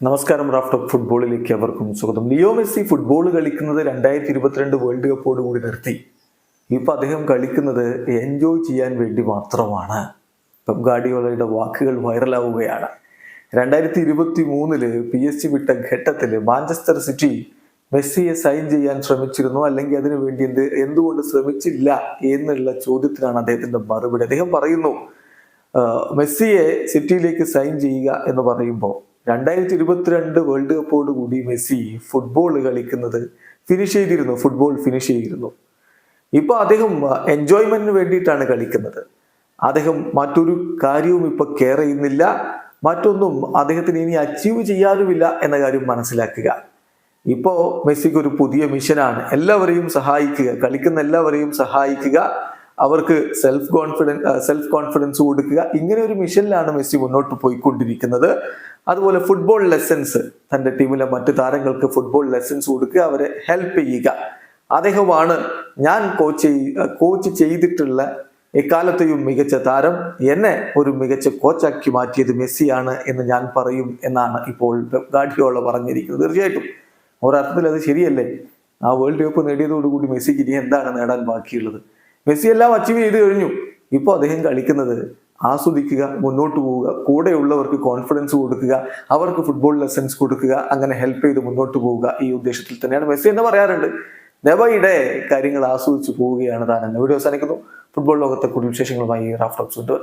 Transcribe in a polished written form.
നമസ്കാരം. Raft of ഫുട്ബോളിലേക്ക് അവർക്കും സ്വാഗതം. ലിയോ മെസ്സി ഫുട്ബോൾ കളിക്കുന്നത് 2022 വേൾഡ് കപ്പോട് കൂടി നിർത്തി. ഇപ്പൊ അദ്ദേഹം കളിക്കുന്നത് എൻജോയ് ചെയ്യാൻ വേണ്ടി മാത്രമാണ്. പെപ് ഗാർഡിയോളയുടെ വാക്കുകൾ വൈറലാവുകയാണ്. 2023 PSG വിട്ട ഘട്ടത്തിൽ മാഞ്ചസ്റ്റർ സിറ്റി മെസ്സിയെ സൈൻ ചെയ്യാൻ ശ്രമിച്ചിരുന്നു, അല്ലെങ്കിൽ അതിനു വേണ്ടി എന്തുകൊണ്ട് ശ്രമിച്ചില്ല എന്നുള്ള ചോദ്യത്തിനാണ് അദ്ദേഹത്തിന്റെ മറുപടി. അദ്ദേഹം പറയുന്നു, മെസ്സിയെ സിറ്റിയിലേക്ക് സൈൻ ചെയ്യുക എന്ന് പറയുമ്പോൾ 2022 വേൾഡ് കപ്പോട് കൂടി മെസ്സി ഫുട്ബോൾ കളിക്കുന്നത് ഫുട്ബോൾ ഫിനിഷ് ചെയ്തിരുന്നു. ഇപ്പൊ അദ്ദേഹം എൻജോയ്മെന്റിന് വേണ്ടിയിട്ടാണ് കളിക്കുന്നത്. അദ്ദേഹം മറ്റൊരു കാര്യവും ഇപ്പൊ കെയർ ചെയ്യുന്നില്ല, മറ്റൊന്നും അദ്ദേഹത്തിന് ഇനി അച്ചീവ് ചെയ്യാനുമില്ല എന്ന കാര്യം മനസ്സിലാക്കുക. ഇപ്പോ മെസ്സിക്ക് ഒരു പുതിയ മിഷനാണ്, എല്ലാവരെയും സഹായിക്കുക, കളിക്കുന്ന എല്ലാവരെയും സഹായിക്കുക, അവർക്ക് സെൽഫ് കോൺഫിഡൻസ് കൊടുക്കുക. ഇങ്ങനെ ഒരു മിഷനിലാണ് മെസ്സി മുന്നോട്ട് പോയിക്കൊണ്ടിരിക്കുന്നത്. അതുപോലെ ഫുട്ബോൾ ലെസൺസ്, തന്റെ ടീമിലെ മറ്റു താരങ്ങൾക്ക് ഫുട്ബോൾ ലെസൺസ് കൊടുക്കുക, അവരെ ഹെൽപ്പ് ചെയ്യുക. അദ്ദേഹമാണ് ഞാൻ കോച്ച് ചെയ്തിട്ടുള്ള എക്കാലത്തെയും മികച്ച താരം, എന്നെ ഒരു മികച്ച കോച്ചാക്കി മാറ്റിയത് മെസ്സിയാണ് എന്ന് ഞാൻ പറയും എന്നാണ് ഇപ്പോൾ പെപ് ഗാർഡിയോള പറഞ്ഞിരിക്കുന്നത്. തീർച്ചയായിട്ടും ഒരർത്ഥത്തിൽ അത് ശരിയല്ലേ? ആ വേൾഡ് കപ്പ് നേടിയതോടുകൂടി മെസ്സിക്ക് ഇനി എന്താണ് നേടാൻ ബാക്കിയുള്ളത്? മെസ്സി എല്ലാം അച്ചീവ് ചെയ്ത് കഴിഞ്ഞു. ഇപ്പോൾ അദ്ദേഹം കളിക്കുന്നത് ആസ്വദിക്കുക, മുന്നോട്ട് പോവുക, കൂടെയുള്ളവർക്ക് കോൺഫിഡൻസ് കൊടുക്കുക, അവർക്ക് ഫുട്ബോൾ ലെസൺസ് കൊടുക്കുക, അങ്ങനെ ഹെൽപ്പ് ചെയ്ത് മുന്നോട്ട് പോവുക. ഈ ഉദ്ദേശത്തിൽ തന്നെയാണ് മെസ്സി എന്ന് പറയാറുണ്ട്. നെവയുടെ കാര്യങ്ങൾ ആസ്വദിച്ച് പോവുകയാണ് താനെന്ന്. വീഡിയോ അവസാനിക്കുന്നു. ഫുട്ബോൾ ലോകത്തെ കൂടുതൽ വിശേഷങ്ങളുമായി റാഫ്റ്റ് ഓഫ് ഫുട്ബോൾ.